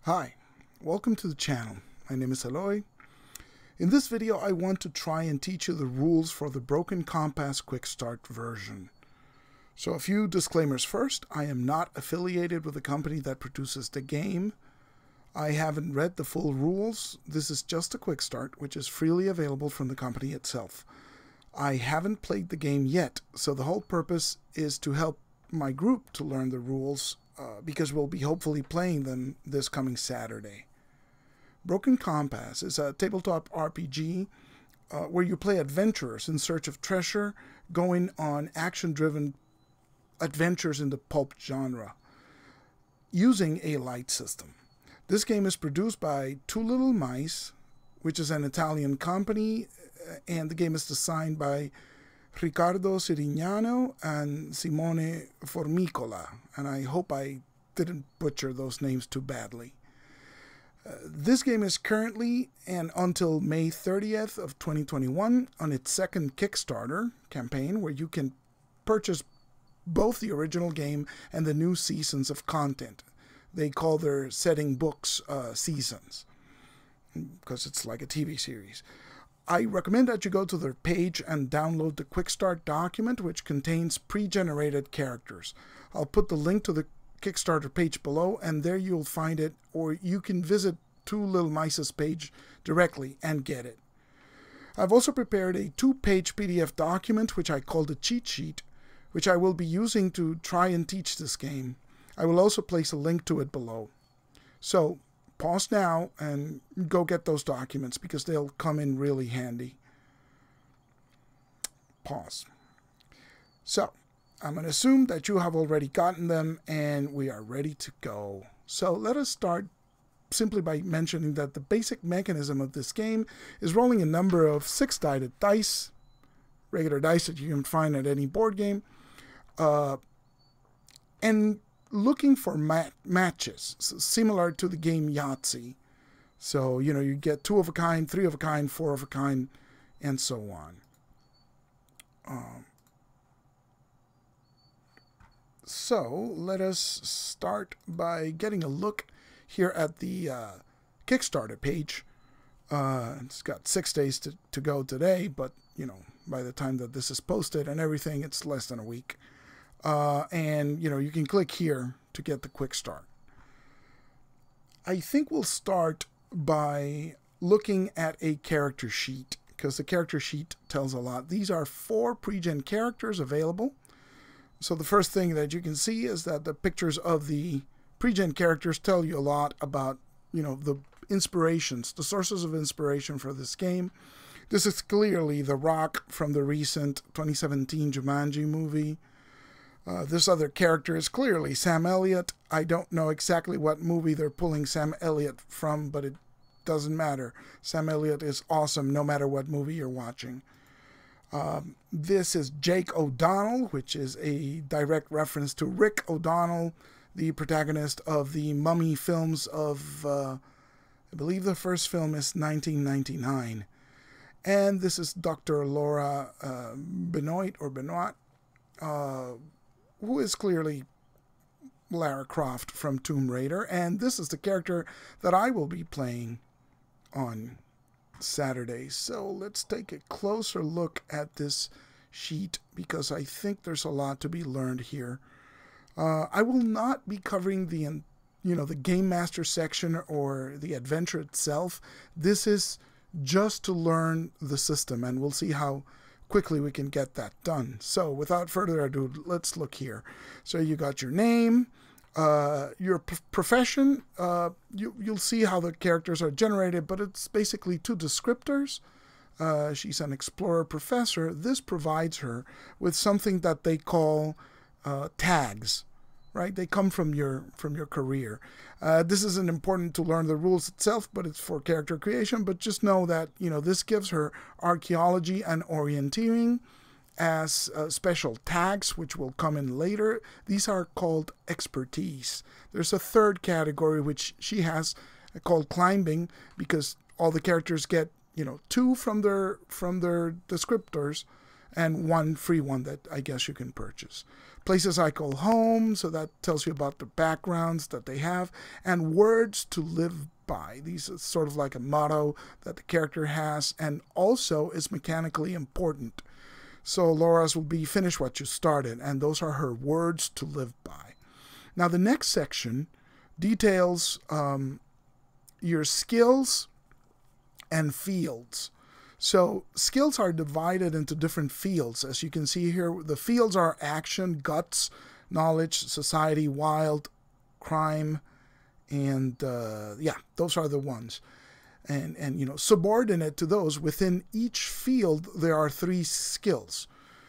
Hi, welcome to the channel. My name is Eloy. In this video I want to try and teach you the rules for the Broken Compass Quick Start version. So a few disclaimers first. I am not affiliated with the company that produces the game. I haven't read the full rules. This is just a quick start, which is freely available from the company itself. I haven't played the game yet, so the whole purpose is to help my group to learn the rules because we'll be hopefully playing them this coming Saturday. Broken Compass is a tabletop RPG where you play adventurers in search of treasure, going on action-driven adventures in the pulp genre, using a light system. This game is produced by Two Little Mice, which is an Italian company, and the game is designed by Riccardo Sirignano and Simone Formicola, and I hope I didn't butcher those names too badly. This game is currently and until May 30th of 2021 on its second Kickstarter campaign, where you can purchase both the original game and the new seasons of content. They call their setting books seasons, because it's like a TV series. I recommend that you go to their page and download the Quick Start document, which contains pre-generated characters. I'll put the link to the Kickstarter page below, and there you'll find it, or you can visit Two Little Mice's page directly and get it. I've also prepared a 2-page PDF document, which I call the cheat sheet, which I will be using to try and teach this game. I will also place a link to it below. So, pause now and go get those documents because they'll come in really handy. Pause. So, I'm going to assume that you have already gotten them and we are ready to go. So let us start simply by mentioning that the basic mechanism of this game is rolling a number of 6-sided dice, regular dice that you can find at any board game, and looking for matches, similar to the game Yahtzee. So, you get 2 of a kind, 3 of a kind, 4 of a kind, and so on. So, let us start by getting a look here at the Kickstarter page. It's got 6 days to go today, but, by the time that this is posted and everything, it's less than a week. And you can click here to get the quick start. I think we'll start by looking at a character sheet, because the character sheet tells a lot. These are 4 pre-gen characters available. So the first thing that you can see is that the pictures of the pre-gen characters tell you a lot about, the inspirations, the sources of inspiration for this game. This is clearly The Rock from the recent 2017 Jumanji movie. This other character is clearly Sam Elliott. I don't know exactly what movie they're pulling Sam Elliott from, but it doesn't matter. Sam Elliott is awesome no matter what movie you're watching. This is Jake O'Donnell, which is a direct reference to Rick O'Donnell, the protagonist of the Mummy films of, I believe the first film is 1999. And this is Dr. Laura Benoit, who is clearly Lara Croft from Tomb Raider, and this is the character that I will be playing on Saturday. So let's take a closer look at this sheet, because I think there's a lot to be learned here. I will not be covering the Game Master section or the adventure itself. This is just to learn the system, and we'll see how quickly we can get that done. So without further ado, let's look here. So you got your name, your profession. You'll see how the characters are generated, but it's basically 2 descriptors. She's an explorer professor. This provides her with something that they call tags, right? They come from your career. This isn't important to learn the rules itself, but it's for character creation. But just know that, this gives her archaeology and orienteering as special tags, which will come in later. These are called expertise. There's a 3rd category, which she has, called climbing, because all the characters get, 2 from their descriptors, and one free one that I guess you can purchase. Places I call home, so that tells you about the backgrounds that they have, and words to live by. These are sort of like a motto that the character has, and also is mechanically important. So Laura's will be finish what you started, and those are her words to live by. Now the next section details your skills and fields. So skills are divided into different fields. As you can see here, the fields are action, guts, knowledge, society, wild, crime, and yeah, those are the ones. And you know, subordinate to those, within each field there are 3 skills.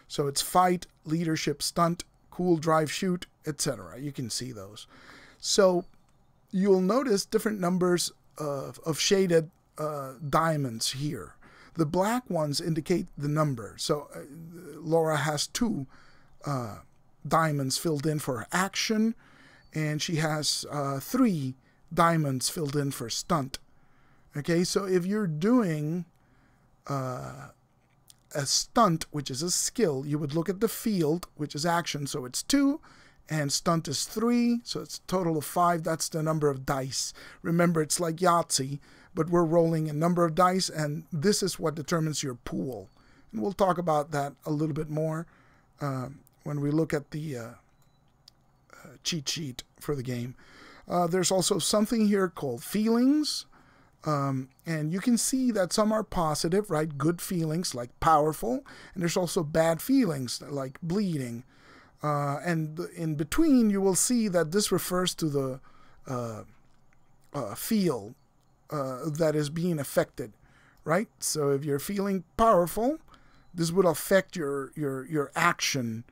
So it's fight, leadership, stunt, cool, drive, shoot, etc. You can see those. So you'll notice different numbers of shaded diamonds here. The black ones indicate the number. So Laura has 2 diamonds filled in for action, and she has 3 diamonds filled in for stunt. Okay, so if you're doing a stunt, which is a skill, you would look at the field, which is action, so it's 2, and stunt is 3, so it's a total of 5. That's the number of dice. Remember, it's like Yahtzee, but we're rolling a number of dice, and this is what determines your pool. And we'll talk about that a little bit more when we look at the cheat sheet for the game. There's also something here called feelings, and you can see that some are positive, right? Good feelings, like powerful, and there's also bad feelings, like bleeding. And in between, you will see that this refers to the field that is being affected, right? So if you're feeling powerful, this would affect your action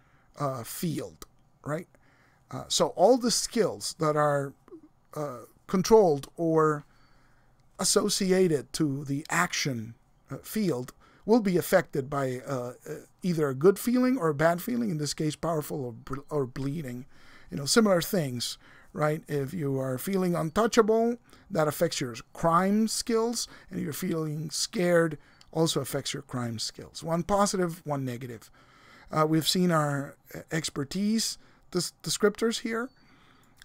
field, right? So all the skills that are controlled or associated to the action field will be affected by either a good feeling or a bad feeling, in this case powerful or bleeding. You know, similar things, right? If you are feeling untouchable, that affects your crime skills, and if you're feeling scared, also affects your crime skills. One positive, one negative. We've seen our expertise descriptors here.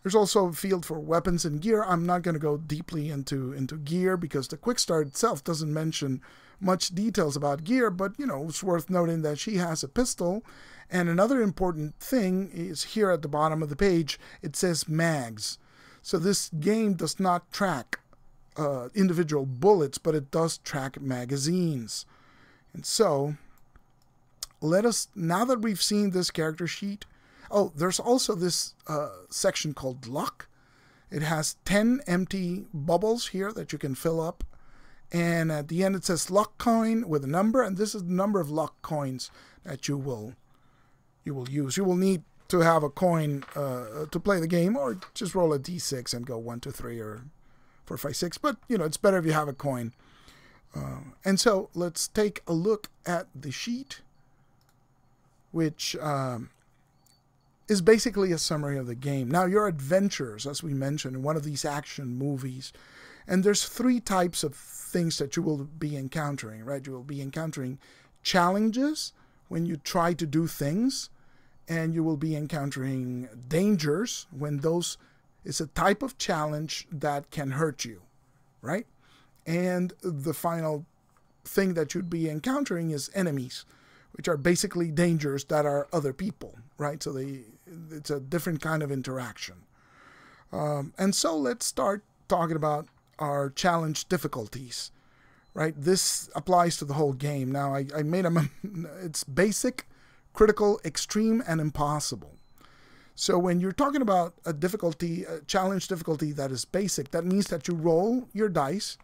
There's also a field for weapons and gear. I'm not going to go deeply into gear because the Quickstart itself doesn't mention much details about gear, but you know, it's worth noting that she has a pistol. And another important thing is here at the bottom of the page, it says mags. So this game does not track individual bullets, but it does track magazines. And so let us, now that we've seen this character sheet, oh, there's also this section called luck. It has 10 empty bubbles here that you can fill up. And at the end it says luck coin with a number, and this is the number of luck coins that you will use. You will need to have a coin to play the game, or just roll a d6 and go 1, 2, 3, or 4, 5, 6. But you know, it's better if you have a coin. And so let's take a look at the sheet, which is basically a summary of the game. Now, your adventures, as we mentioned, in one of these action movies, and there's 3 types of things that you will be encountering, right? You will be encountering challenges when you try to do things, and you will be encountering dangers when those is a type of challenge that can hurt you, right? And the final thing that you'd be encountering is enemies, which are basically dangers that are other people, right? So it's a different kind of interaction. And so let's start talking about our challenge difficulties, right? This applies to the whole game. Now, I made them, it's basic, critical, extreme, and impossible. So when you're talking about a difficulty, a challenge difficulty that is basic, that means that you roll your dice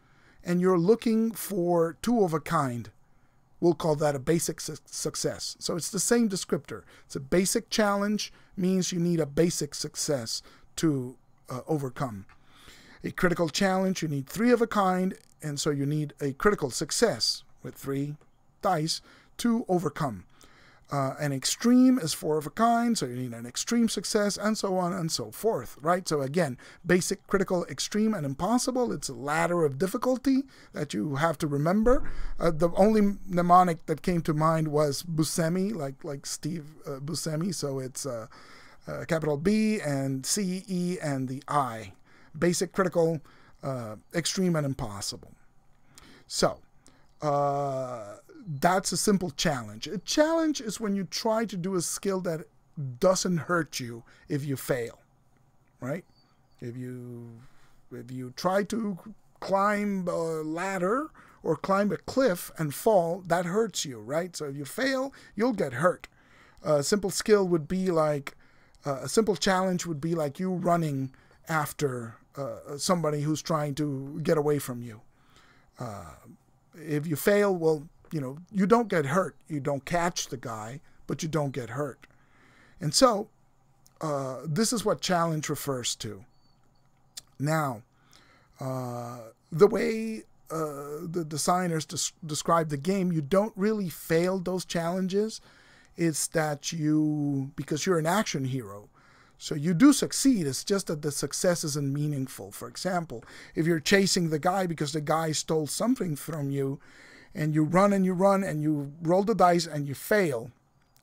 and you're looking for 2 of a kind. We'll call that a basic success. So it's the same descriptor. It's a basic challenge, means you need a basic success to overcome. A critical challenge, you need 3 of a kind, and so you need a critical success with 3 dice to overcome. An extreme is 4 of a kind, so you need an extreme success, and so on and so forth, right? So again, basic, critical, extreme, and impossible. It's a ladder of difficulty that you have to remember. The only mnemonic that came to mind was Buscemi, like Steve Buscemi. So it's capital B and C, E, and the I. Basic, critical, extreme, and impossible. So that's a simple challenge. A challenge is when you try to do a skill that doesn't hurt you if you fail, right? If you try to climb a ladder or climb a cliff and fall, that hurts you, right? So if you fail, you'll get hurt. A simple skill would be like, a simple challenge would be like you running after somebody who's trying to get away from you. If you fail, well, you don't get hurt. You don't catch the guy, but you don't get hurt. And so this is what challenge refers to. Now, the way the designers describe the game, you don't really fail those challenges. It's that because you're an action hero, so you do succeed. It's just that the success isn't meaningful. For example, if you're chasing the guy because the guy stole something from you, and you run and you roll the dice and you fail,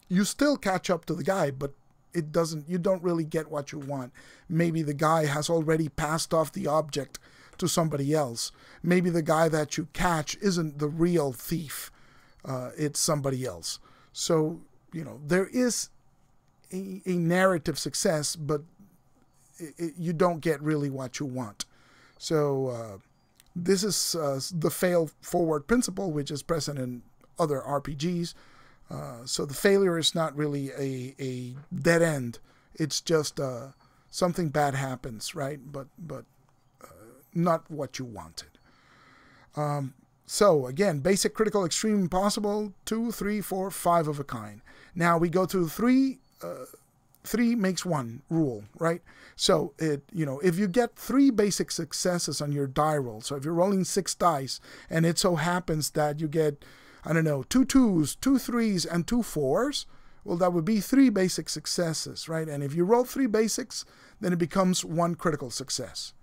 you still catch up to the guy, but you don't really get what you want. Maybe the guy has already passed off the object to somebody else. Maybe the guy that you catch isn't the real thief. It's somebody else. So, there is a narrative success, but you don't get really what you want. So, this is the fail-forward principle, which is present in other RPGs. So the failure is not really a dead end. It's just something bad happens, right? But not what you wanted. So again, basic, critical, extreme, impossible, 2, 3, 4, 5 of a kind. Now we go to 3 makes 1 rule, right? So if you get 3 basic successes on your die roll, so if you're rolling 6 dice and it so happens that you get, 2 2s, 2 3s, and 2 4s, well, that would be 3 basic successes, right? And if you roll 3 basics, then it becomes 1 critical success.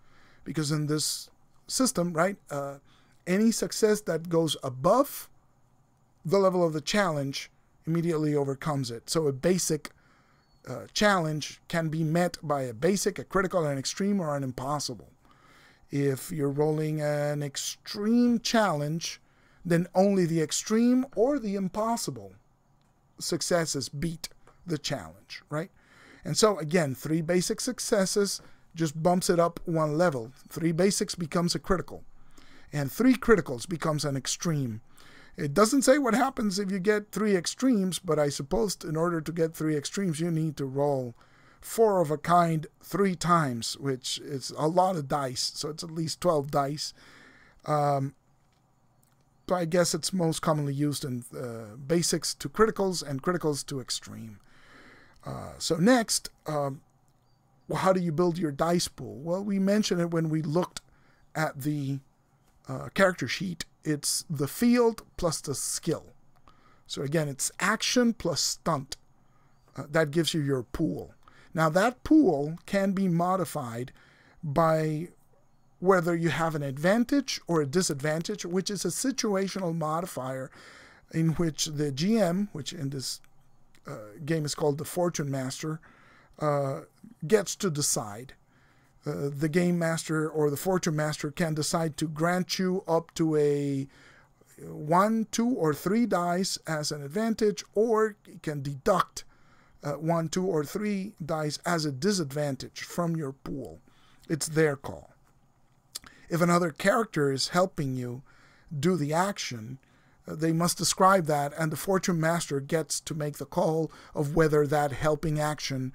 Because in this system, right, any success that goes above the level of the challenge immediately overcomes it. So a basic challenge can be met by a basic, a critical, an extreme, or an impossible. If you're rolling an extreme challenge, then only the extreme or the impossible successes beat the challenge, right? And so again, 3 basic successes just bumps it up 1 level. 3 basics becomes a critical, and 3 criticals becomes an extreme. It doesn't say what happens if you get 3 extremes, but I suppose in order to get 3 extremes, you need to roll 4 of a kind 3 times, which is a lot of dice, so it's at least 12 dice. But I guess it's most commonly used in basics to criticals and criticals to extreme. So next, how do you build your dice pool? Well, we mentioned it when we looked at the character sheet. It's the field plus the skill. So again, it's action plus stunt. That gives you your pool. Now that pool can be modified by whether you have an advantage or a disadvantage, which is a situational modifier in which the GM, which in this game is called the Fortune Master, gets to decide. The Game Master or the Fortune Master can decide to grant you up to a 1, 2, or 3 dice as an advantage, or can deduct 1, 2, or 3 dice as a disadvantage from your pool. It's their call. If another character is helping you do the action, they must describe that, and the Fortune Master gets to make the call of whether that helping action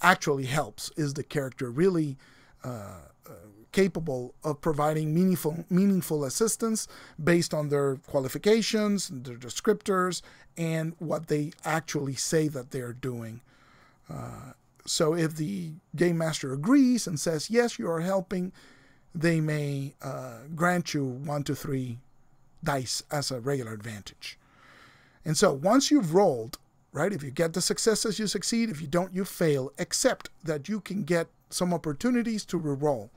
actually helps. Is the character really capable of providing meaningful assistance based on their qualifications, their descriptors, and what they actually say that they're doing? So if the Game Master agrees and says, yes, you are helping, they may grant you 1 to 3 dice as a regular advantage. And so once you've rolled, right, if you get the successes, you succeed. If you don't, you fail, except that you can get some opportunities to reroll.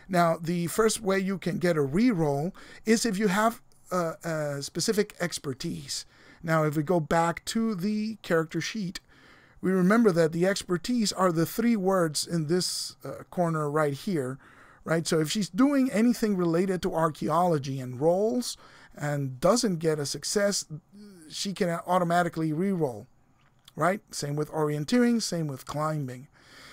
Now, the first way you can get a reroll is if you have a specific expertise. Now, if we go back to the character sheet, we remember that the expertise are the 3 words in this corner right here, right? So if she's doing anything related to archaeology and rolls and doesn't get a success, she can automatically reroll, right? Same with orienteering, same with climbing.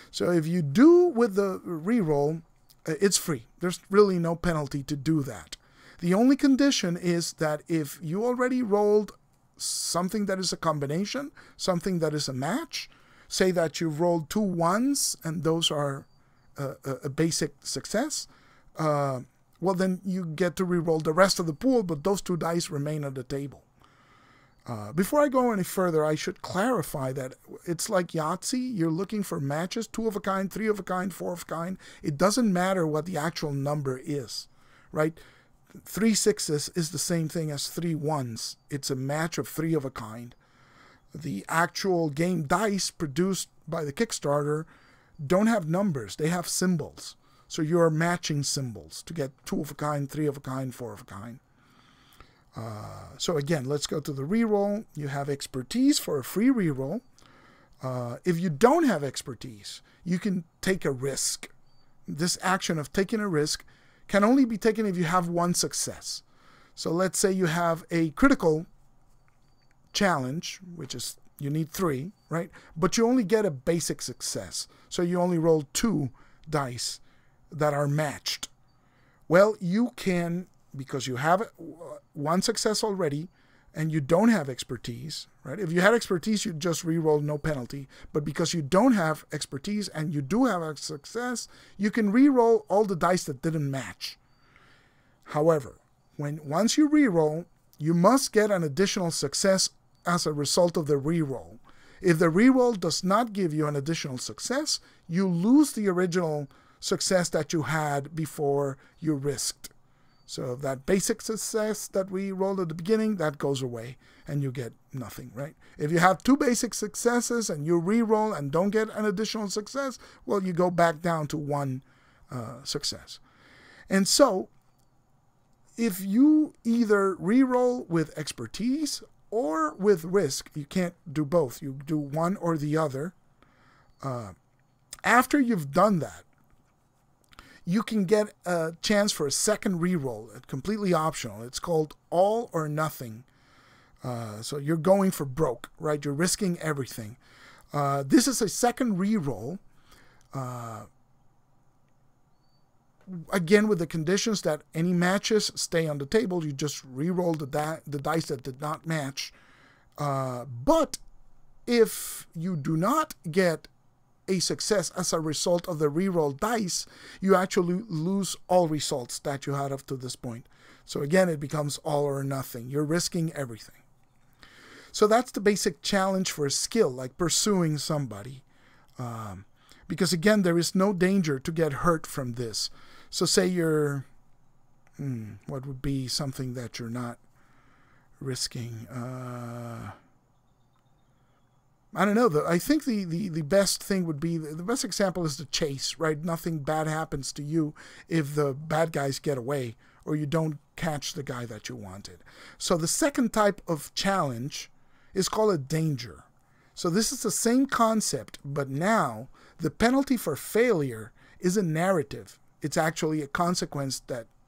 So if you do with the reroll, it's free. There's really no penalty to do that. The only condition is that if you already rolled something that is a combination, something that is a match, say that you've rolled 2 1s and those are a basic success, well, then you get to reroll the rest of the pool, but those 2 dice remain at the table. Before I go any further, I should clarify that it's like Yahtzee. You're looking for matches, 2 of a kind, 3 of a kind, 4 of a kind. It doesn't matter what the actual number is, right? 3 6s is the same thing as 3 1s. It's a match of 3 of a kind. The actual game dice produced by the Kickstarter don't have numbers. They have symbols. So you're matching symbols to get 2 of a kind, 3 of a kind, 4 of a kind. So again, let's go to the reroll. You have expertise for a free reroll. If you don't have expertise, you can take a risk. This action of taking a risk can only be taken if you have 1 success. So let's say you have a critical challenge, which is you need 3, right? But you only get a basic success. So you only roll 2 dice that are matched. Well, you can, because you have 1 success already and you don't have expertise, right? If you had expertise, you'd just re-roll, no penalty. But because you don't have expertise and you do have a success, you can re-roll all the dice that didn't match. However, once you re-roll, you must get an additional success as a result of the re-roll. If the re-roll does not give you an additional success, you lose the original success that you had before you risked. So that basic success that we rolled at the beginning, that goes away and you get nothing, right? If you have 2 basic successes and you re-roll and don't get an additional success, well, you go back down to 1 success. And so if you either re-roll with expertise or with risk, you can't do both. You do one or the other. After you've done that, you can get a chance for a second reroll. It's completely optional. It's called all or nothing. So you're going for broke, right? You're risking everything. This is a second reroll. Again, with the conditions that any matches stay on the table. You just re-roll the dice that did not match. But if you do not get a success as a result of the re-roll dice, you actually lose all results that you had up to this point. So again, it becomes all or nothing. You're risking everything. So that's the basic challenge for a skill, like pursuing somebody. Because again, there is no danger to get hurt from this. So say you're, what would be something that you're not risking? I don't know. I think the best thing would be, the best example is the chase, right? Nothing bad happens to you if the bad guys get away or you don't catch the guy that you wanted. So the second type of challenge is called a danger. So this is the same concept, but now the penalty for failure is a narrative. It's actually a consequence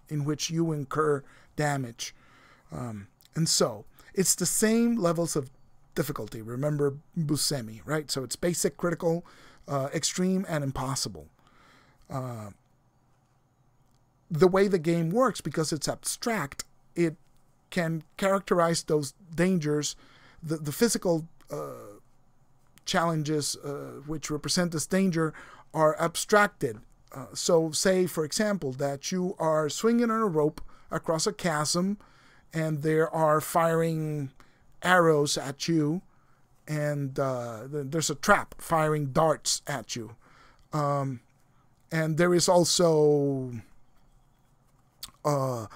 in which you incur damage. And so it's the same levels of difficulty. Remember Buscemi, right? So it's basic, critical, extreme, and impossible. The way the game works, because it's abstract, it can characterize those dangers, the physical challenges which represent this danger are abstracted. So say, for example, that you are swinging on a rope across a chasm and there are firing arrows at you, and there's a trap firing darts at you. And there is also a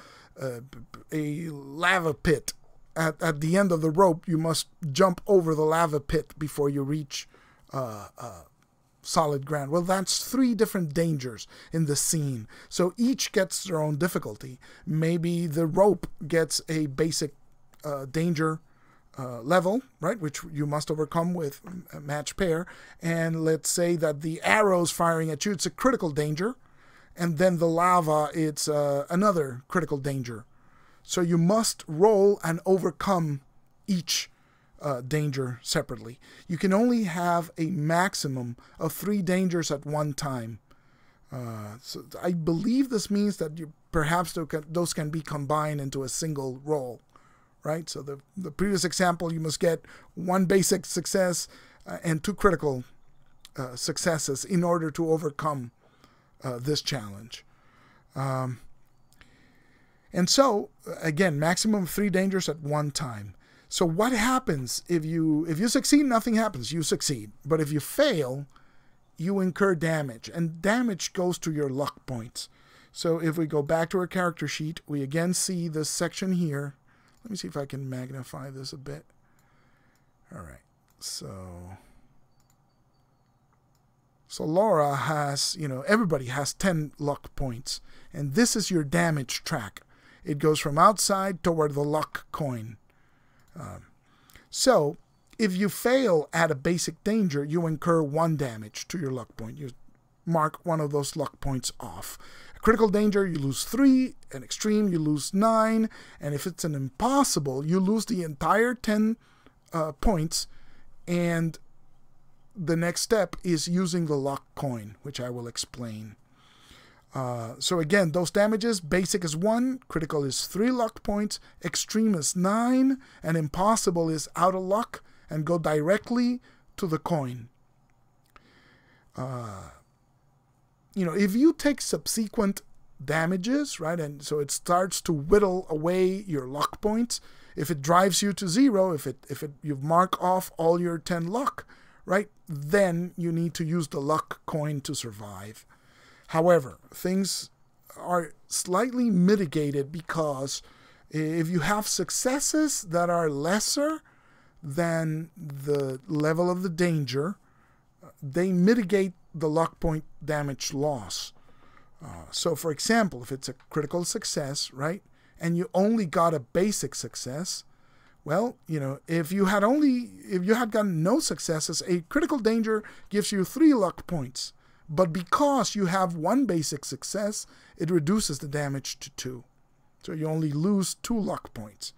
lava pit at the end of the rope, you must jump over the lava pit before you reach solid ground. Well, that's 3 different dangers in the scene. So each gets their own difficulty. Maybe the rope gets a basic danger level, right, which you must overcome with a match pair. And let's say that the arrows firing at you, it's a critical danger. And then the lava, it's another critical danger. So you must roll and overcome each danger separately. You can only have a maximum of 3 dangers at one time. So I believe this means that perhaps those can be combined into a single roll, right? So the previous example, you must get 1 basic success and 2 critical successes in order to overcome this challenge. And so, again, maximum of 3 dangers at one time. So what happens if you succeed? Nothing happens. You succeed. But if you fail, you incur damage. And damage goes to your luck points. So if we go back to our character sheet, we again see this section here. Let me see if I can magnify this a bit. All right. So Laura has, everybody has 10 luck points. And this is your damage track. It goes from outside toward the luck coin. So if you fail at a basic danger, you incur 1 damage to your luck point. You mark one of those luck points off. A critical danger, you lose 3. An extreme, you lose 9. And if it's an impossible, you lose the entire 10 points. And the next step is using the luck coin, which I will explain. So again, those damages, basic is 1, critical is 3 luck points, extreme is 9, and impossible is out of luck and go directly to the coin. If you take subsequent damages, right, and so it starts to whittle away your luck points, if it drives you to 0, if you mark off all your 10 luck, right, then you need to use the luck coin to survive. However, things are slightly mitigated because if you have successes that are lesser than the level of the danger, they mitigate the luck point damage loss. So, for example, if it's a critical success, right, and you only got a basic success, well, if you had gotten no successes, a critical danger gives you 3 luck points. But because you have 1 basic success, it reduces the damage to 2. So you only lose 2 luck points.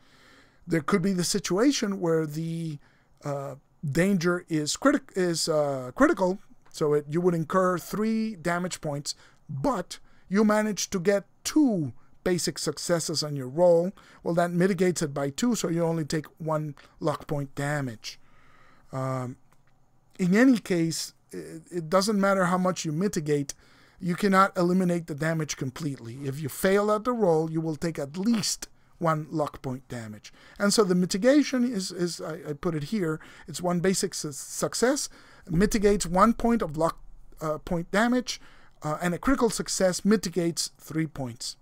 There could be the situation where the danger is critical, so you would incur 3 damage points, but you manage to get 2 basic successes on your roll. Well, that mitigates it by 2, so you only take 1 luck point damage. In any case, it doesn't matter how much you mitigate, you cannot eliminate the damage completely. If you fail at the roll, you will take at least 1 luck point damage. And so the mitigation is I put it here, it's 1 basic success, mitigates 1 point of luck point damage, and a critical success mitigates 3 points.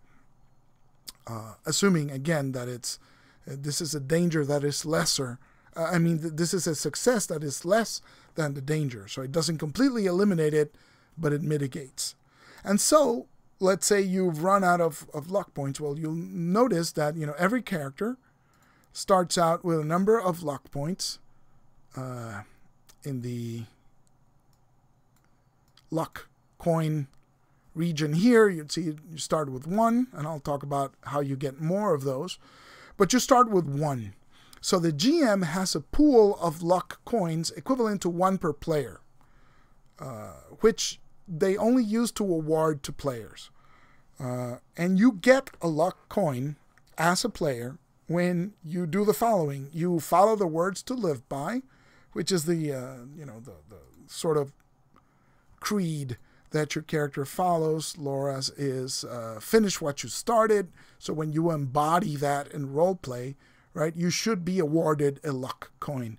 Assuming, again, that this is a danger that is lesser. This is a success that is less than the danger. So it doesn't completely eliminate it, but it mitigates. And so, let's say you've run out of luck points. Well, you'll notice that, every character starts out with a number of luck points in the luck coin region here. You'd see you start with 1, and I'll talk about how you get more of those. But you start with 1. So the GM has a pool of luck coins equivalent to 1 per player, which they only use to award to players. And you get a luck coin as a player when you do the following. You follow the words to live by, which is the sort of creed that your character follows. Laura's is finish what you started. So when you embody that in roleplay, right, you should be awarded a luck coin.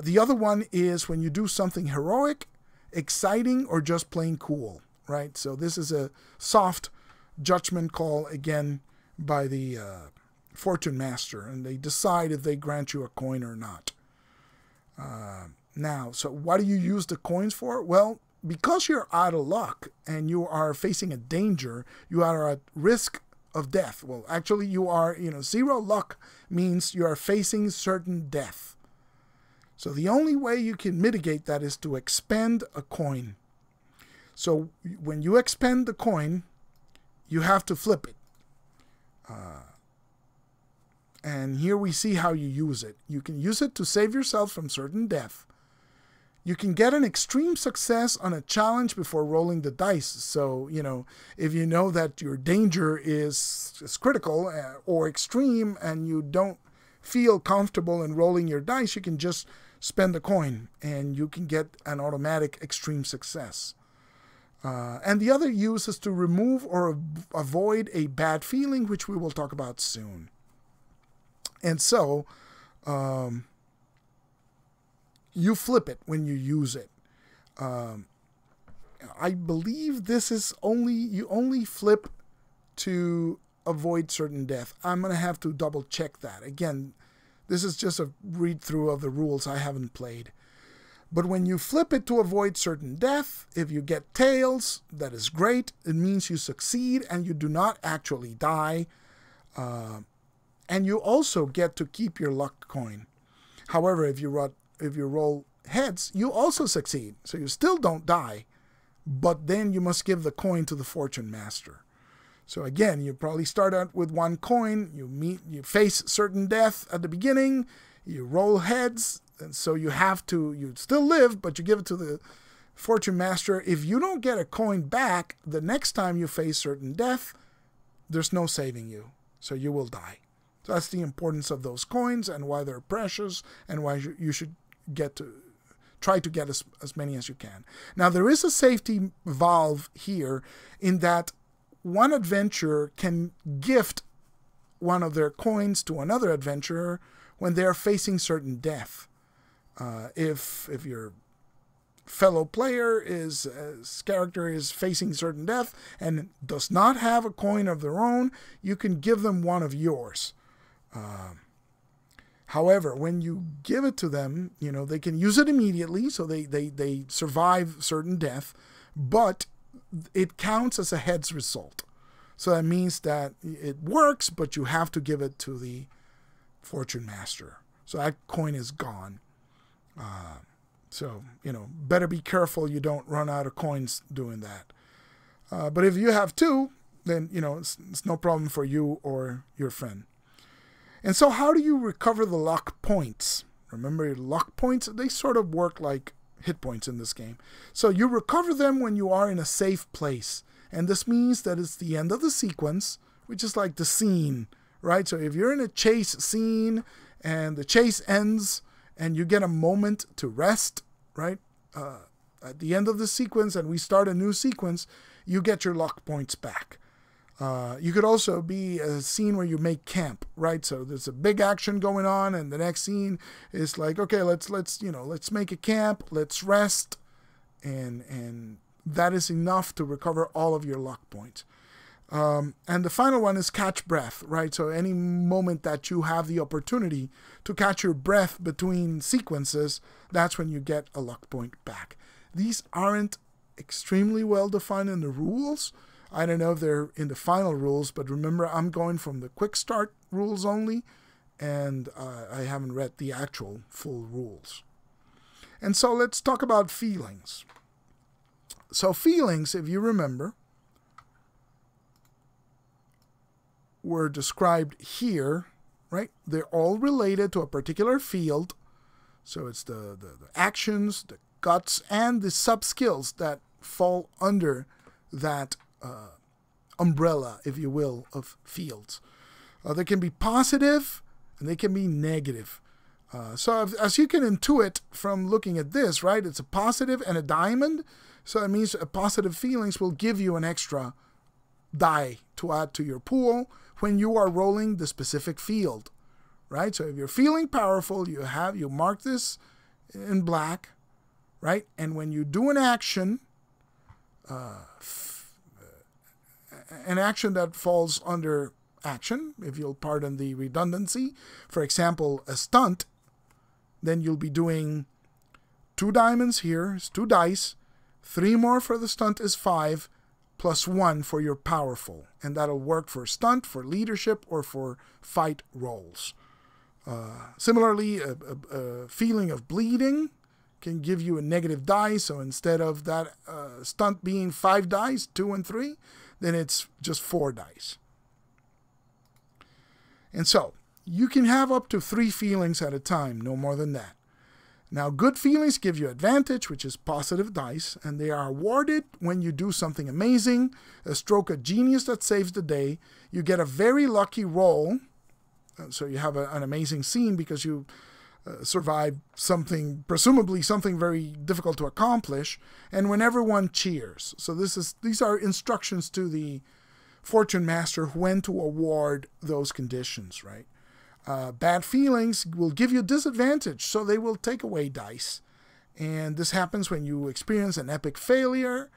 The other one is when you do something heroic, exciting, or just plain cool, right? So this is a soft judgment call, again, by the Fortune Master, and they decide if they grant you a coin or not. Now, so what do you use the coins for? Well, because you're out of luck and you are facing a danger, you are at risk of death. Well, actually, you are, zero luck means you are facing certain death. So the only way you can mitigate that is to expend a coin. So when you expend the coin, you have to flip it. And here we see how you use it. You can use it to save yourself from certain death. You can get an extreme success on a challenge before rolling the dice. So, if you know that your danger is critical or extreme and you don't feel comfortable in rolling your dice, you can just spend a coin and you can get an automatic extreme success. And the other use is to remove or avoid a bad feeling, which we will talk about soon. And so, you flip it when you use it. I believe this is you only flip to avoid certain death. I'm going to have to double check that. Again, this is just a read through of the rules. I haven't played. But when you flip it to avoid certain death, if you get tails, that is great. It means you succeed and you do not actually die. And you also get to keep your luck coin. However, if you roll heads, you also succeed. So you still don't die, but then you must give the coin to the Fortune Master. So again, you probably start out with one coin, you face certain death at the beginning, you roll heads, and so you still live, but you give it to the Fortune Master. If you don't get a coin back, the next time you face certain death, there's no saving you. So you will die. So that's the importance of those coins and why they're precious and why you should try to get as many as you can. Now, there is a safety valve here in that one adventurer can gift one of their coins to another adventurer when they are facing certain death. If your fellow player character is facing certain death and does not have a coin of their own, you can give them one of yours. However, when you give it to them, they can use it immediately, so they survive certain death, but it counts as a heads result. So that means that it works, but you have to give it to the Fortune Master. So that coin is gone. So, better be careful you don't run out of coins doing that. But if you have two, then, it's no problem for you or your friend. And so how do you recover the luck points? Remember, your luck points, they sort of work like hit points in this game. So you recover them when you are in a safe place. And this means that it's the end of the sequence, which is like the scene, right? So if you're in a chase scene and the chase ends and you get a moment to rest, right? At the end of the sequence and we start a new sequence, you get your luck points back. You could also be a scene where you make camp, right? So there's a big action going on, and the next scene is like, okay, let's make a camp, let's rest, and that is enough to recover all of your luck points. And the final one is catch breath, right? So any moment that you have the opportunity to catch your breath between sequences, that's when you get a luck point back. These aren't extremely well defined in the rules. I don't know if they're in the final rules, but remember, I'm going from the Quickstart rules only, and I haven't read the actual full rules. And so let's talk about feelings. So feelings, if you remember, were described here, right? They're all related to a particular field. So it's the actions, the guts, and the sub-skills that fall under that umbrella, if you will, of fields. They can be positive and they can be negative. So as you can intuit from looking at this, right, it's a positive and a diamond. So that means positive feelings will give you an extra die to add to your pool when you are rolling the specific field, right? So if you're feeling powerful, you mark this in black, right? And when you do an action that falls under action, if you'll pardon the redundancy. For example, a stunt, then you'll be doing 2 diamonds here, is 2 dice, 3 more for the stunt is 5, plus 1 for your powerful. And that'll work for stunt, for leadership, or for fight rolls. Similarly, a feeling of bleeding can give you a negative die. So instead of that stunt being 5 dice, 2 and 3, then it's just 4 dice. And so you can have up to 3 feelings at a time, no more than that. Now, good feelings give you advantage, which is positive dice, and they are awarded when you do something amazing, a stroke of genius that saves the day. You get a very lucky roll, so you have an amazing scene because you survived something, presumably something very difficult to accomplish, and when everyone cheers. So these are instructions to the Fortune Master when to award those conditions, right? Bad feelings will give you disadvantage, so they will take away dice. And this happens when you experience an epic failure,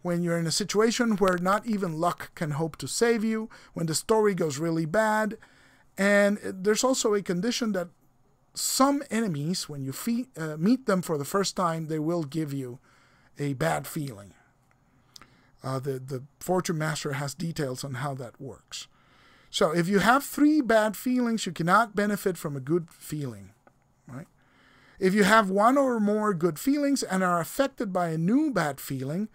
when you're in a situation where not even luck can hope to save you, when the story goes really bad. And there's also a condition that some enemies, when you meet them for the first time, they will give you a bad feeling. The Fortune Master has details on how that works. So if you have 3 bad feelings, you cannot benefit from a good feeling, right? If you have 1 or more good feelings and are affected by a new bad feeling,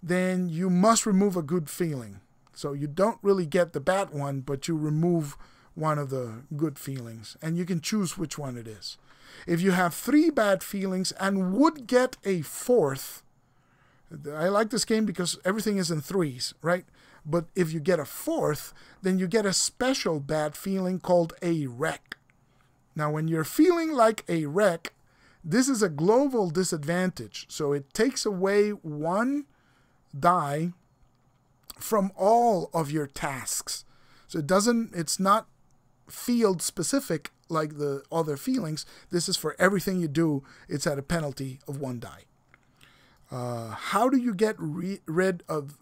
then you must remove a good feeling. So you don't really get the bad one, but you remove one of the good feelings, and you can choose which one it is. If you have 3 bad feelings and would get a 4th, I like this game because everything is in 3s, right? But if you get a 4th, then you get a special bad feeling called a wreck. Now, when you're feeling like a wreck, this is a global disadvantage. So it takes away 1 die from all of your tasks. So it's not field specific like the other feelings. This is for everything you do. It's at a penalty of 1 die. How do you get rid of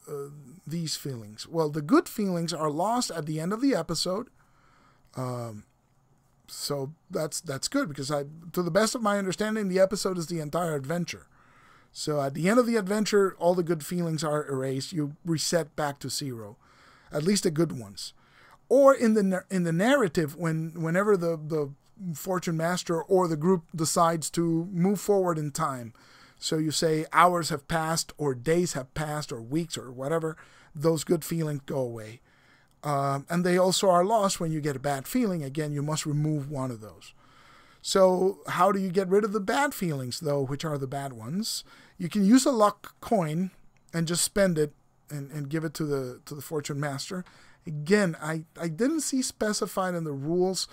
these feelings? Well, the good feelings are lost at the end of the episode. So that's good because to the best of my understanding, the episode is the entire adventure. So at the end of the adventure, all the good feelings are erased. You reset back to 0, at least the good ones. Or in the narrative, whenever the Fortune Master or the group decides to move forward in time. So you say hours have passed or days have passed or weeks or whatever, those good feelings go away. And they also are lost when you get a bad feeling. Again, you must remove 1 of those. So how do you get rid of the bad feelings, though, which are the bad ones? You can use a luck coin and just spend it and give it to the Fortune Master. Again, I didn't see specified in the rules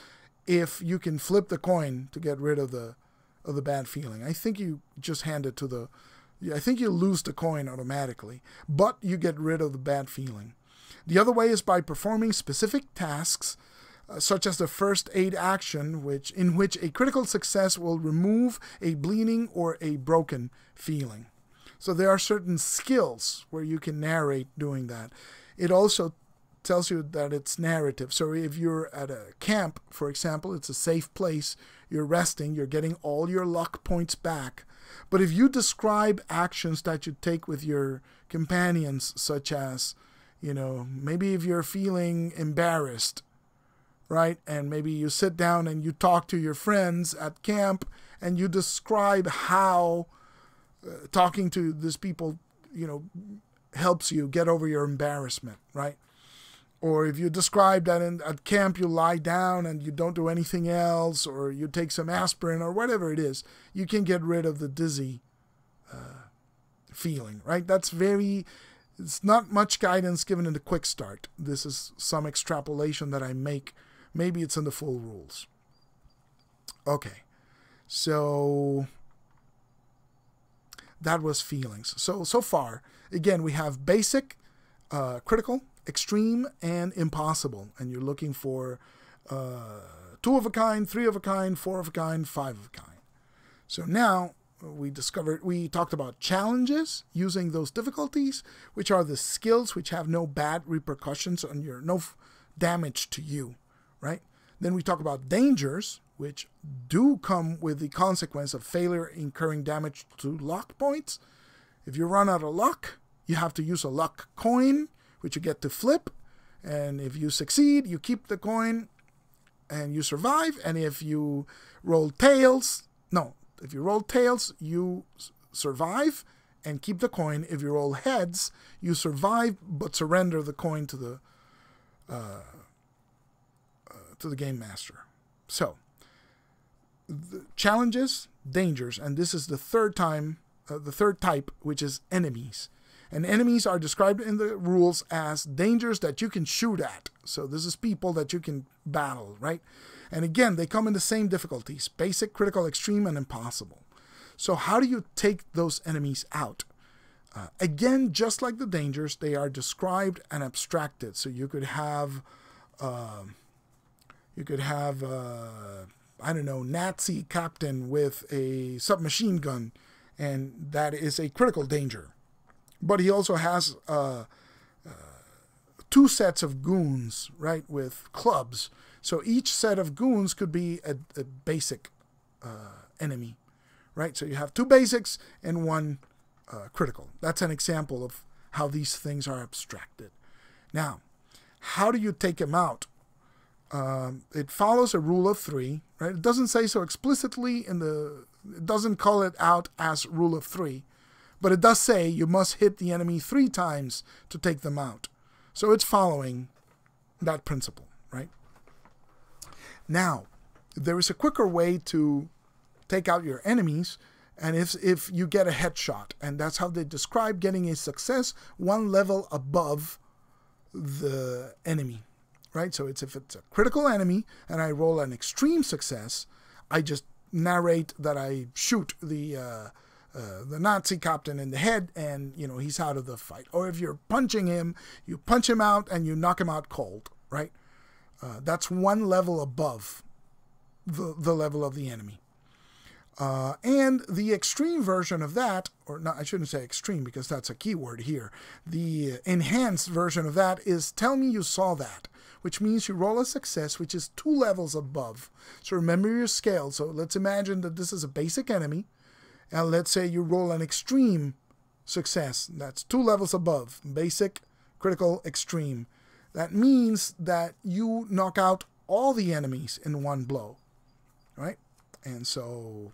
if you can flip the coin to get rid of the bad feeling. I think you just hand it to I think you lose the coin automatically, but you get rid of the bad feeling. The other way is by performing specific tasks, such as the first aid action, in which a critical success will remove a bleeding or a broken feeling. So there are certain skills where you can narrate doing that. It also tells you that it's narrative. So if you're at a camp, for example, it's a safe place, you're resting, you're getting all your luck points back. But if you describe actions that you take with your companions, such as, maybe if you're feeling embarrassed, right? And maybe you sit down and you talk to your friends at camp and you describe how talking to these people, helps you get over your embarrassment, right? Or if you describe that at camp you lie down and you don't do anything else, or you take some aspirin or whatever it is, you can get rid of the dizzy feeling, right? It's not much guidance given in the quick start. This is some extrapolation that I make. Maybe it's in the full rules. Okay, so that was feelings. So far, again, we have basic, critical, extreme, and impossible. And you're looking for 2 of a kind, 3 of a kind, 4 of a kind, 5 of a kind. So now we talked about challenges using those difficulties, which are the skills which have no bad repercussions on damage to you, right? Then we talk about dangers, which do come with the consequence of failure incurring damage to luck points. If you run out of luck, you have to use a luck coin, which you get to flip. And if you succeed, you keep the coin and you survive. And if you roll tails, you survive and keep the coin. If you roll heads, you survive but surrender the coin to the game master. So, the challenges, dangers, and this is the third type, which is enemies. And enemies are described in the rules as dangers that you can shoot at. So this is people that you can battle, right? And again, they come in the same difficulties: basic, critical, extreme, and impossible. So how do you take those enemies out? Again, just like the dangers, they are described and abstracted. So you could have, I don't know, Nazi captain with a submachine gun, and that is a critical danger. But he also has two sets of goons, right, with clubs. So each set of goons could be a basic enemy, right? So you have two basics and one critical. That's an example of how these things are abstracted. Now, how do you take them out? It follows a rule of three, right? It doesn't say so explicitly it doesn't call it out as rule of three, but it does say you must hit the enemy 3 times to take them out. So it's following that principle, right? Now, there is a quicker way to take out your enemies, and if you get a headshot, and that's how they describe getting a success 1 level above the enemy, right? So if it's a critical enemy and I roll an extreme success, I just narrate that I shoot the Nazi captain in the head, and he's out of the fight. Or if you're punching him, you punch him out and you knock him out cold, right? That's 1 level above the level of the enemy. And the extreme version of that, or not, I shouldn't say extreme because that's a keyword here. The enhanced version of that is tell me you saw that, which means you roll a success which is 2 levels above. So remember your scale. So let's imagine that this is a basic enemy, and let's say you roll an extreme success. That's 2 levels above. Basic, critical, extreme. That means that you knock out all the enemies in 1 blow, right? And so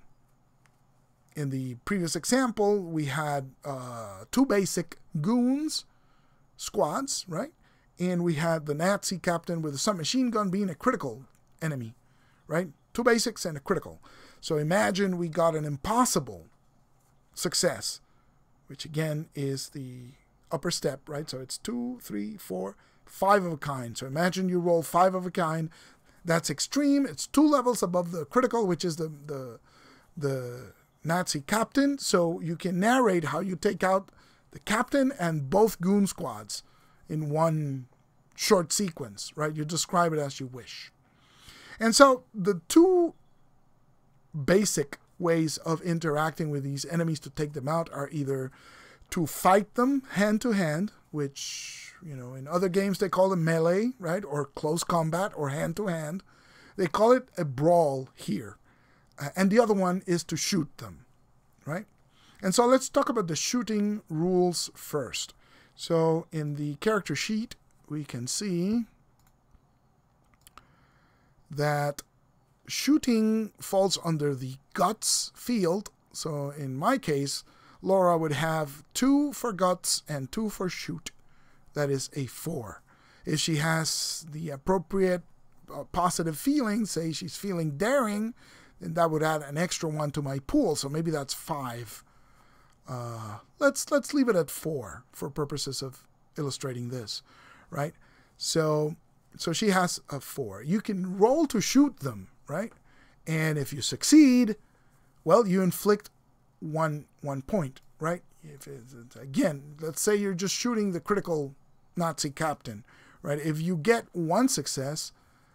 in the previous example, we had 2 basic goons, squads, right? And we had the Nazi captain with a submachine gun being a critical enemy, right? 2 basics and a critical. So imagine we got an impossible success, which again is the upper step, right? So it's 2, 3, 4, 5 of a kind. So imagine you roll 5 of a kind. That's extreme. It's 2 levels above the critical, which is the Nazi captain. So you can narrate how you take out the captain and both goon squads in 1 short sequence, right? You describe it as you wish. And so the 2 basic ways of interacting with these enemies to take them out are either to fight them hand to hand, which, in other games they call it melee, right? Or close combat or hand to hand. They call it a brawl here. And the other one is to shoot them, right? And so let's talk about the shooting rules first. So in the character sheet, we can see that shooting falls under the guts field. So in my case, Laura would have 2 for guts and 2 for shoot. That is a 4. If she has the appropriate positive feeling, say she's feeling daring, then that would add an extra 1 to my pool. So maybe that's 5. Let's leave it at 4 for purposes of illustrating this, right? So she has a 4. You can roll to shoot them, right? And if you succeed, well, you inflict one point, right? Again, let's say you're just shooting the critical Nazi captain, right? If you get 1 success,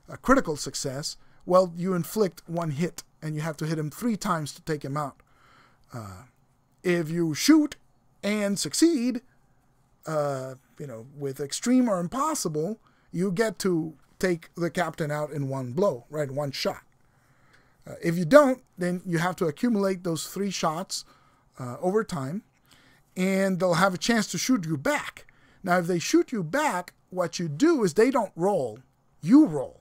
a critical success, well, you inflict 1 hit, and you have to hit him 3 times to take him out. If you shoot and succeed, with extreme or impossible, you get to take the captain out in one blow, right? One shot. If you don't, then you have to accumulate those 3 shots over time, and they'll have a chance to shoot you back. Now, if they shoot you back, what you do is they don't roll, you roll.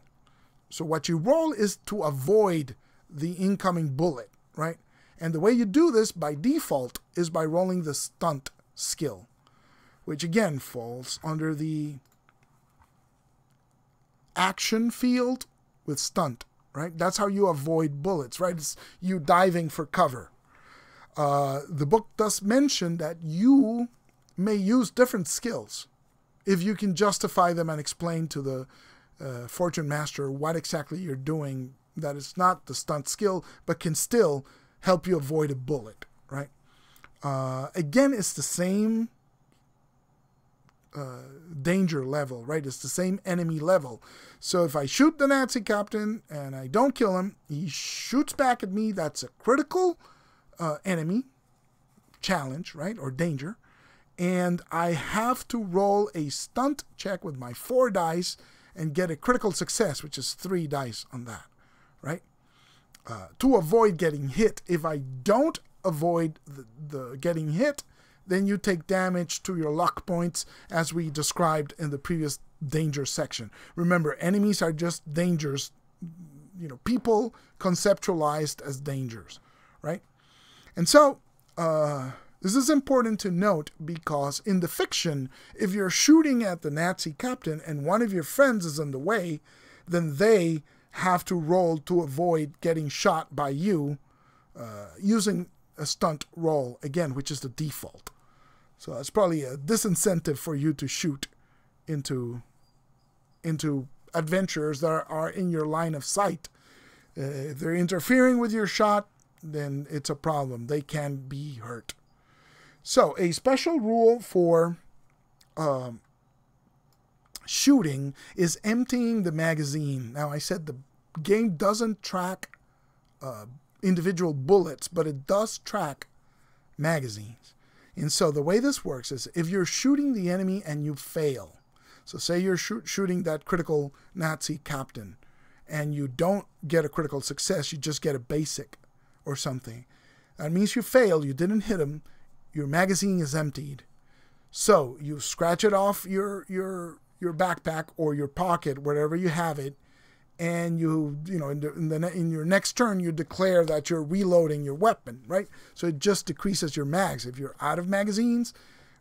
So what you roll is to avoid the incoming bullet, right? And the way you do this by default is by rolling the stunt skill, which again falls under the action field with stunt, right? That's how you avoid bullets, right? It's you diving for cover. The book does mention that you may use different skills if you can justify them and explain to the Fortune Master what exactly you're doing, that it's not the stunt skill, but can still help you avoid a bullet, right? Again, it's the same danger level, right? It's the same enemy level. So if I shoot the Nazi captain and I don't kill him, he shoots back at me. That's a critical enemy challenge, right? Or danger. And I have to roll a stunt check with my 4 dice and get a critical success, which is 3 dice on that, right? To avoid getting hit. If I don't avoid the getting hit, then you take damage to your luck points, as we described in the previous danger section. Remember, enemies are just dangers, you know, people conceptualized as dangers, right? And so, this is important to note because in the fiction, if you're shooting at the Nazi captain and one of your friends is in the way, then they have to roll to avoid getting shot by you using a stunt roll, again, which is the default. So it's probably a disincentive for you to shoot into adventurers that are in your line of sight. If they're interfering with your shot, then it's a problem. They can be hurt. So a special rule for shooting is emptying the magazine. Now, I said the game doesn't track individual bullets, but it does track magazines. And so the way this works is if you're shooting the enemy and you fail, so say you're shooting that critical Nazi captain and you don't get a critical success, you just get a basic or something. That means you failed, you didn't hit him, your magazine is emptied. So you scratch it off your backpack or your pocket, wherever you have it, and you know in your next turn you declare that you're reloading your weapon, right? So it just decreases your mags. If you're out of magazines,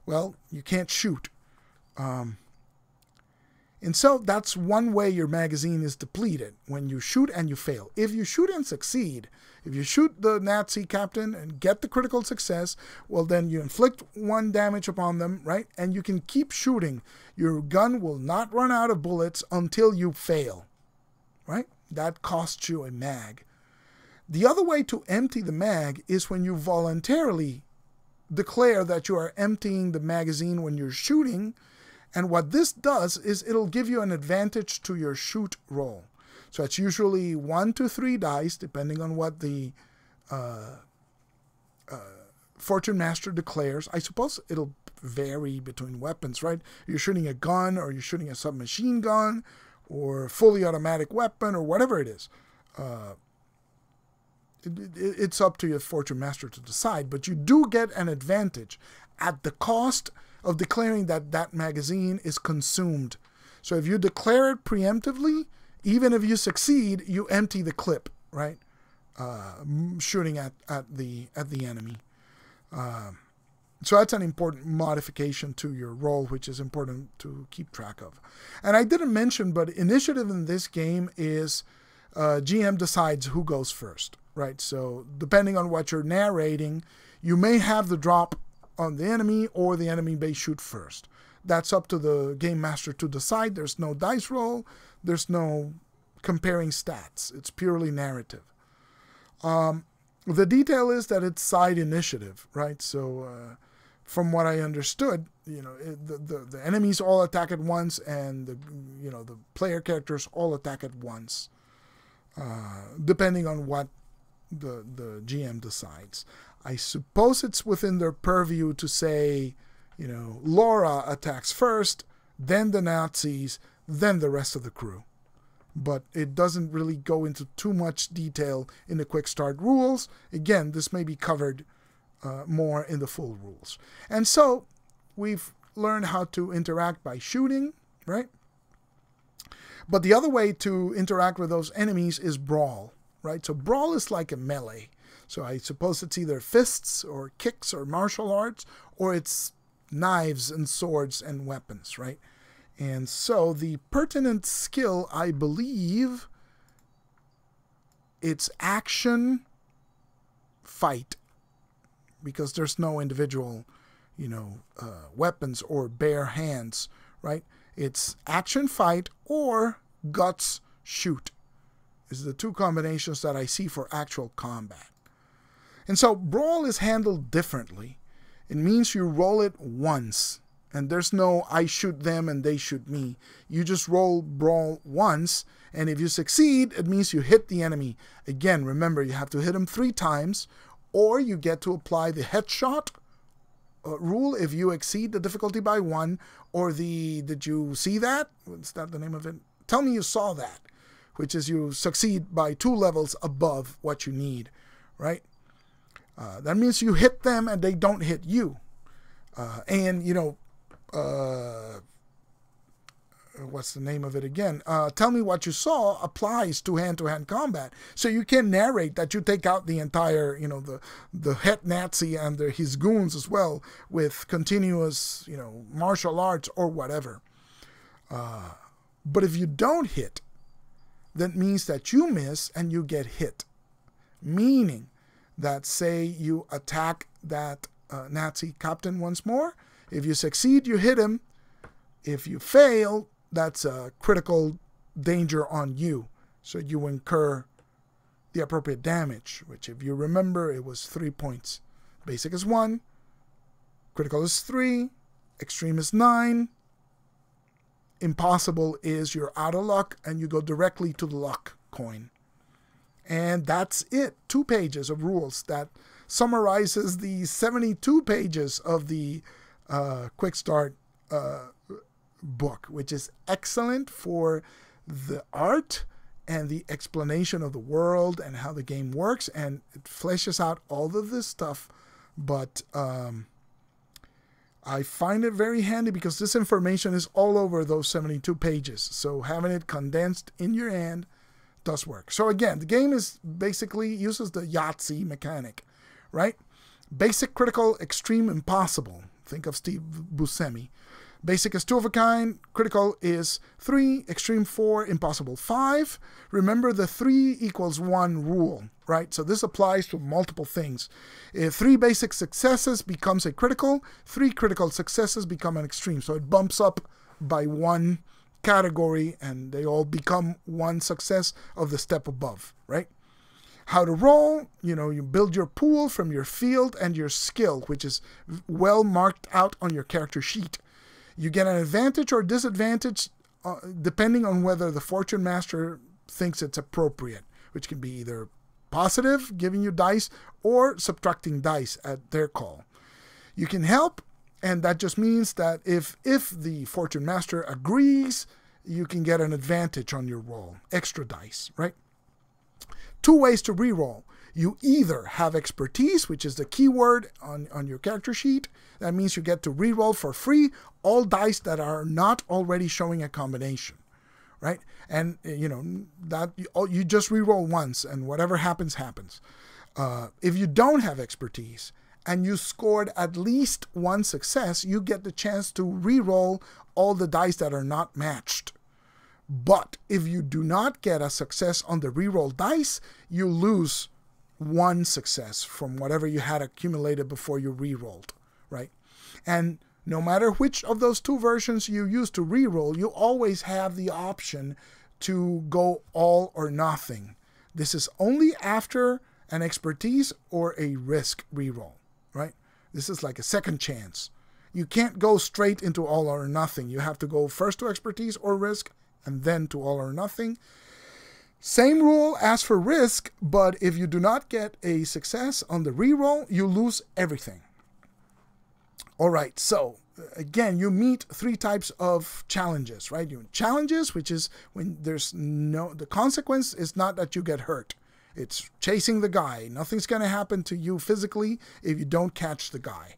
well, you can't shoot. And so that's one way your magazine is depleted, when you shoot and you fail. If you shoot and succeed, if you shoot the Nazi captain and get the critical success, well, then you inflict 1 damage upon them, right? And you can keep shooting. Your gun will not run out of bullets until you fail, right? That costs you a mag. The other way to empty the mag is when you voluntarily declare that you are emptying the magazine when you're shooting. And what this does is it'll give you an advantage to your shoot roll. So it's usually 1 to 3 dice, depending on what the Fortune Master declares. I suppose it'll vary between weapons, right? You're shooting a gun, or you're shooting a submachine gun, or a fully automatic weapon, or whatever it is. It's up to your Fortune Master to decide, but you do get an advantage at the cost of declaring that that magazine is consumed. So if you declare it preemptively, even if you succeed, you empty the clip, right? Shooting at the enemy. So that's an important modification to your roll, which is important to keep track of. And I didn't mention, but initiative in this game is GM decides who goes first, right? So depending on what you're narrating, you may have the drop on the enemy, or the enemy may shoot first. That's up to the game master to decide. There's no dice roll. There's no comparing stats. It's purely narrative. The detail is that it's side initiative, right? So from what I understood, you know, the enemies all attack at once, and the player characters all attack at once, depending on what the GM decides. I suppose it's within their purview to say, you know, Laura attacks first, then the Nazis, then the rest of the crew. But it doesn't really go into too much detail in the Quickstart rules. Again, this may be covered more in the full rules. And so we've learned how to interact by shooting, right? But the other way to interact with those enemies is brawl, right? So brawl is like a melee. So I suppose it's either fists or kicks or martial arts, or it's knives and swords and weapons, right? And so the pertinent skill, I believe, it's action fight, because there's no individual, weapons or bare hands, right? It's action fight or guts shoot is the two combinations that I see for actual combat. And so brawl is handled differently. It means you roll it once, and there's no I shoot them and they shoot me. You just roll brawl once, and if you succeed, it means you hit the enemy. Again, remember, you have to hit him 3 times, or you get to apply the headshot rule if you exceed the difficulty by 1, or the did you see that? What's that the name of it? Tell me you saw that, which is you succeed by 2 levels above what you need, right? That means you hit them and they don't hit you. What's the name of it again? Tell me what you saw applies to hand-to-hand combat. So you can narrate that you take out the entire, the head Nazi and his goons as well with continuous, martial arts or whatever. But if you don't hit, that means that you miss and you get hit. Meaning that, say you attack that Nazi captain once more. If you succeed, you hit him. If you fail, that's a critical danger on you. So you incur the appropriate damage, which, if you remember, it was 3 points. Basic is 1. Critical is 3. Extreme is 9. Impossible is you're out of luck and you go directly to the luck coin. And that's it. 2 pages of rules that summarizes the 72 pages of the Quickstart book, which is excellent for the art and the explanation of the world and how the game works, and it fleshes out all of this stuff. But I find it very handy because this information is all over those 72 pages. So having it condensed in your hand does work. So again, the game is basically uses the Yahtzee mechanic, right? Basic, critical, extreme, impossible. Think of Steve Buscemi. Basic is 2 of a kind, critical is 3, extreme 4, impossible 5. Remember the 3 equals 1 rule, right? So this applies to multiple things. If 3 basic successes becomes a critical, 3 critical successes become an extreme. So it bumps up by 1 category and they all become 1 success of the step above, right? How to roll, you build your pool from your field and your skill, which is well marked out on your character sheet. You get an advantage or disadvantage depending on whether the Fortune Master thinks it's appropriate, which can be either positive, giving you dice, or subtracting dice at their call. You can help, and that just means that if the Fortune Master agrees, you can get an advantage on your roll, extra dice, right? 2 ways to reroll. You either have expertise, which is the keyword on your character sheet. That means you get to reroll for free all dice that are not already showing a combination, right? And that you just reroll once, and whatever happens, happens. If you don't have expertise and you scored at least 1 success, you get the chance to reroll all the dice that are not matched. But if you do not get a success on the reroll dice, you lose 1 success from whatever you had accumulated before you rerolled, right? And no matter which of those 2 versions you use to reroll, you always have the option to go all or nothing. This is only after an expertise or a risk reroll, right? This is like a second chance. You can't go straight into all or nothing. You have to go first to expertise or risk and then to all or nothing. Same rule as for risk, but if you do not get a success on the reroll, you lose everything. All right, so again, you meet 3 types of challenges, right? Challenges, which is when the consequence is not that you get hurt. It's chasing the guy. Nothing's going to happen to you physically if you don't catch the guy.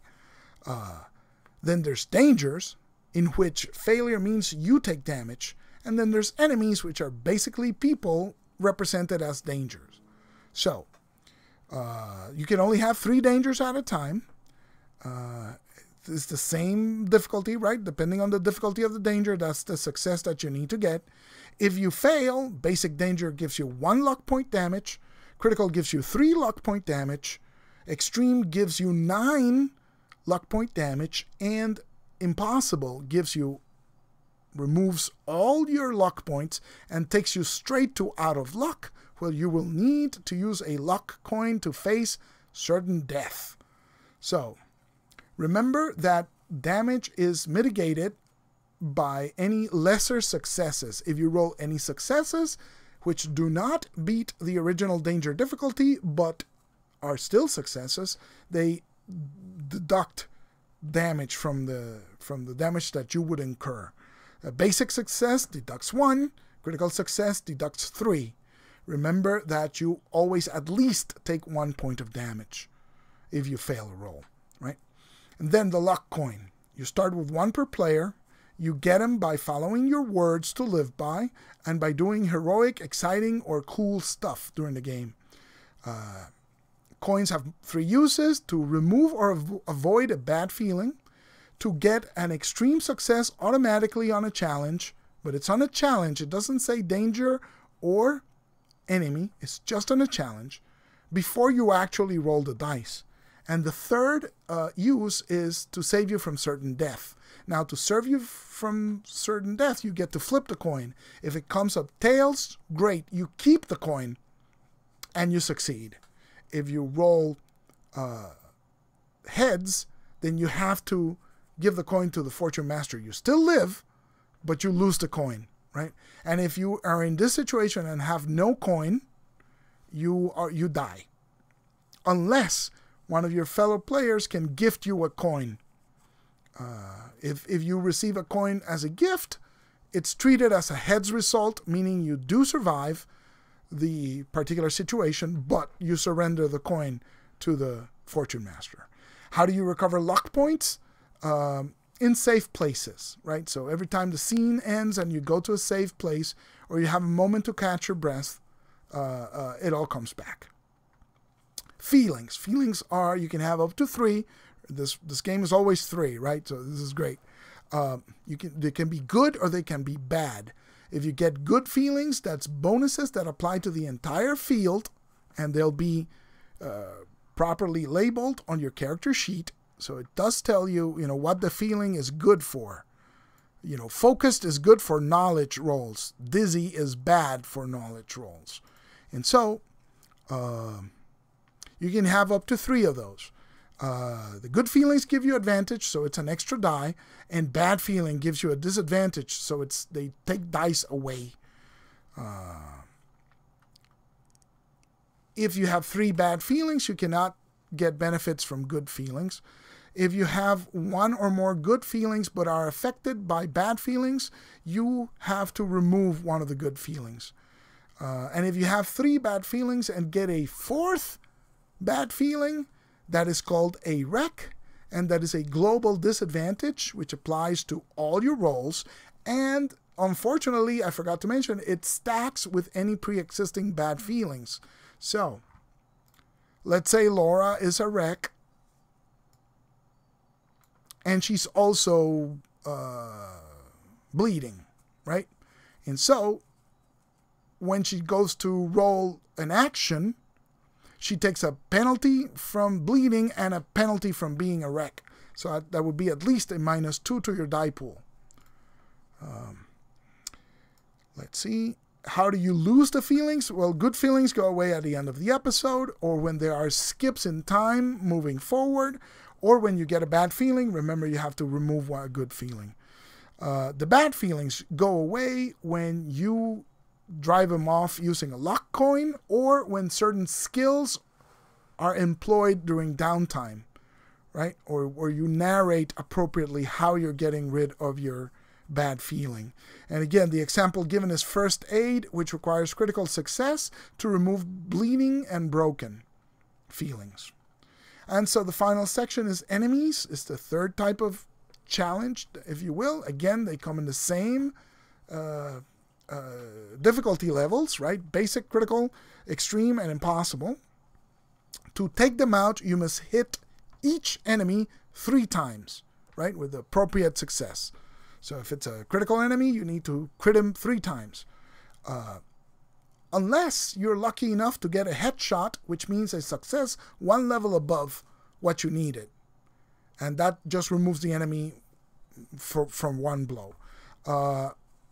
Then there's dangers, in which failure means you take damage. And then there's enemies, which are basically people represented as dangers. So, you can only have 3 dangers at a time. It's the same difficulty, right? Depending on the difficulty of the danger, that's the success that you need to get. If you fail, basic danger gives you 1 luck point damage. Critical gives you 3 luck point damage. Extreme gives you 9 luck point damage. And impossible removes all your luck points and takes you straight to out of luck, where you will need to use a luck coin to face certain death. So, remember that damage is mitigated by any lesser successes. If you roll any successes which do not beat the original danger difficulty but are still successes, they deduct damage from the damage that you would incur. A basic success deducts 1, critical success deducts 3. Remember that you always at least take 1 point of damage if you fail a roll, right? And then the luck coin. You start with 1 per player. You get them by following your words to live by and by doing heroic, exciting, or cool stuff during the game. Coins have 3 uses: to remove or avoid a bad feeling, to get an extreme success automatically on a challenge, but it's on a challenge. It doesn't say danger or enemy. It's just on a challenge before you actually roll the dice. And the third use is to save you from certain death. Now, to save you from certain death, you get to flip the coin. If it comes up tails, great. You keep the coin and you succeed. If you roll heads, then you have to give the coin to the fortune master. You still live, but you lose the coin, right? And if you are in this situation and have no coin, you die. Unless one of your fellow players can gift you a coin. If you receive a coin as a gift, it's treated as a heads result, meaning you do survive the particular situation, but you surrender the coin to the fortune master. How do you recover luck points? In safe places, right? So every time the scene ends and you go to a safe place, or you have a moment to catch your breath, it all comes back. Feelings. Feelings are, you can have up to 3. This game is always 3, right? So this is great. They can be good or they can be bad. If you get good feelings, that's bonuses that apply to the entire field, and they'll be properly labeled on your character sheet. So it does tell you, what the feeling is good for. Focused is good for knowledge rolls. Dizzy is bad for knowledge rolls. And so, you can have up to 3 of those. The good feelings give you advantage, so it's an extra die, and bad feeling gives you a disadvantage, so they take dice away. If you have 3 bad feelings, you cannot get benefits from good feelings. If you have 1 or more good feelings but are affected by bad feelings, you have to remove one of the good feelings. And if you have 3 bad feelings and get a 4th bad feeling, that is called a wreck, and that is a global disadvantage, which applies to all your rolls. And unfortunately, I forgot to mention, it stacks with any pre-existing bad feelings. So, let's say Laura is a wreck, and she's also bleeding, right? And so, when she goes to roll an action, she takes a penalty from bleeding and a penalty from being a wreck. So that would be at least a -2 to your die pool. Let's see. How do you lose the feelings? Well, good feelings go away at the end of the episode, or when there are skips in time moving forward, or when you get a bad feeling. Remember, you have to remove a good feeling. The bad feelings go away when you drive them off using a luck coin, or when certain skills are employed during downtime, right? Or you narrate appropriately how you're getting rid of your bad feeling. And again, the example given is first aid, which requires critical success to remove bleeding and broken feelings. And so the final section is enemies. It's the third type of challenge, if you will. Again, they come in the same difficulty levels, right? Basic, critical, extreme, and impossible. To take them out, you must hit each enemy 3 times, right? With appropriate success. So if it's a critical enemy, you need to crit him 3 times. Unless you're lucky enough to get a headshot, which means a success 1 level above what you needed. And that just removes the enemy from 1 blow.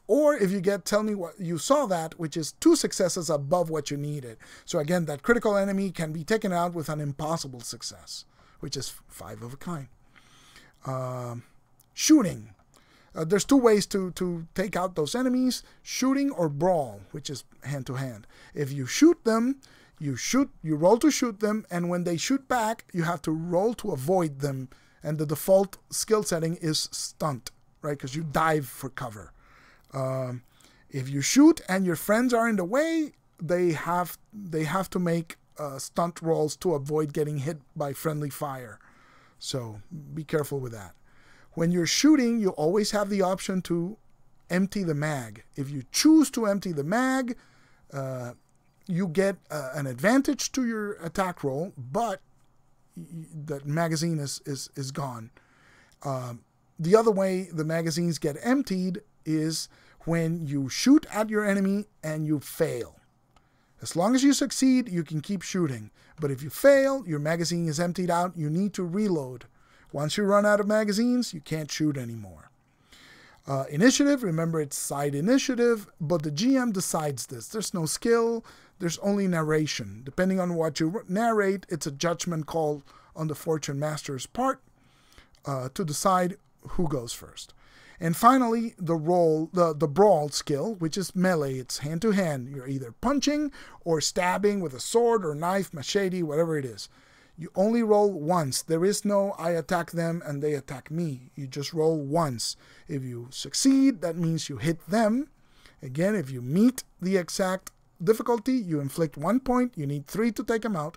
Or if you get, tell me what you saw that, which is 2 successes above what you needed. So again, that critical enemy can be taken out with an impossible success, which is 5 of a kind. Shooting. There's 2 ways to take out those enemies: shooting or brawl, which is hand-to-hand. If you shoot them, you roll to shoot them, and when they shoot back, you have to roll to avoid them. And the default skill setting is stunt, right? Because you dive for cover. If you shoot and your friends are in the way, they have to make stunt rolls to avoid getting hit by friendly fire. So be careful with that. When you're shooting, you always have the option to empty the mag. If you choose to empty the mag, you get an advantage to your attack roll, but the magazine is gone. The other way the magazines get emptied is when you shoot at your enemy and you fail. As long as you succeed, you can keep shooting. But if you fail, your magazine is emptied out. You need to reload. Once you run out of magazines, you can't shoot anymore. Initiative, remember it's side initiative, but the GM decides this. There's no skill, there's only narration. Depending on what you narrate, it's a judgment call on the Fortune Master's part to decide who goes first. And finally, the Brawl Skill, which is melee. It's hand-to-hand. You're either punching or stabbing with a sword or knife, machete, whatever it is. You only roll once. There is no I attack them and they attack me. You just roll once. If you succeed, that means you hit them. Again, if you meet the exact difficulty, you inflict 1 point. You need 3 to take them out.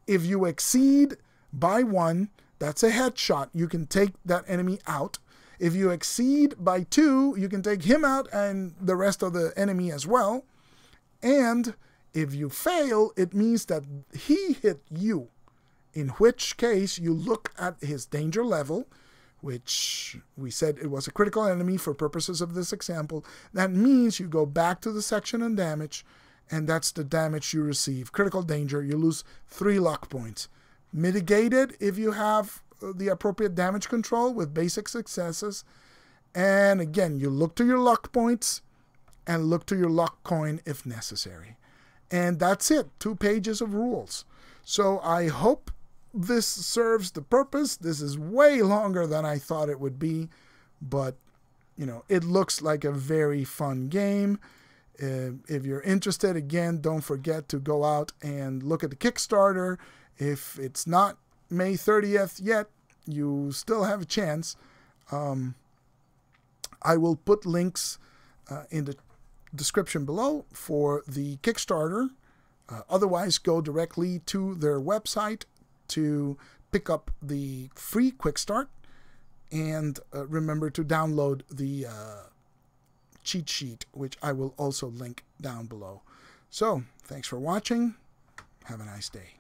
If you exceed by 1, that's a headshot. You can take that enemy out. If you exceed by 2, you can take him out and the rest of the enemy as well. And if you fail, it means that he hit you. In which case, you look at his danger level, which we said it was a critical enemy for purposes of this example. That means you go back to the section on damage, and that's the damage you receive. Critical danger, you lose 3 luck points. Mitigated if you have the appropriate damage control with basic successes. And again, you look to your luck points and look to your luck coin if necessary. And that's it, 2 pages of rules. So I hope this serves the purpose. This is way longer than I thought it would be, but you know, it looks like a very fun game. If you're interested, again, don't forget to go out and look at the Kickstarter. If it's not May 30th yet, you still have a chance. I will put links in the description below for the Kickstarter. Otherwise, go directly to their website to pick up the free Quickstart. And remember to download the cheat sheet, which I will also link down below. So, thanks for watching. Have a nice day.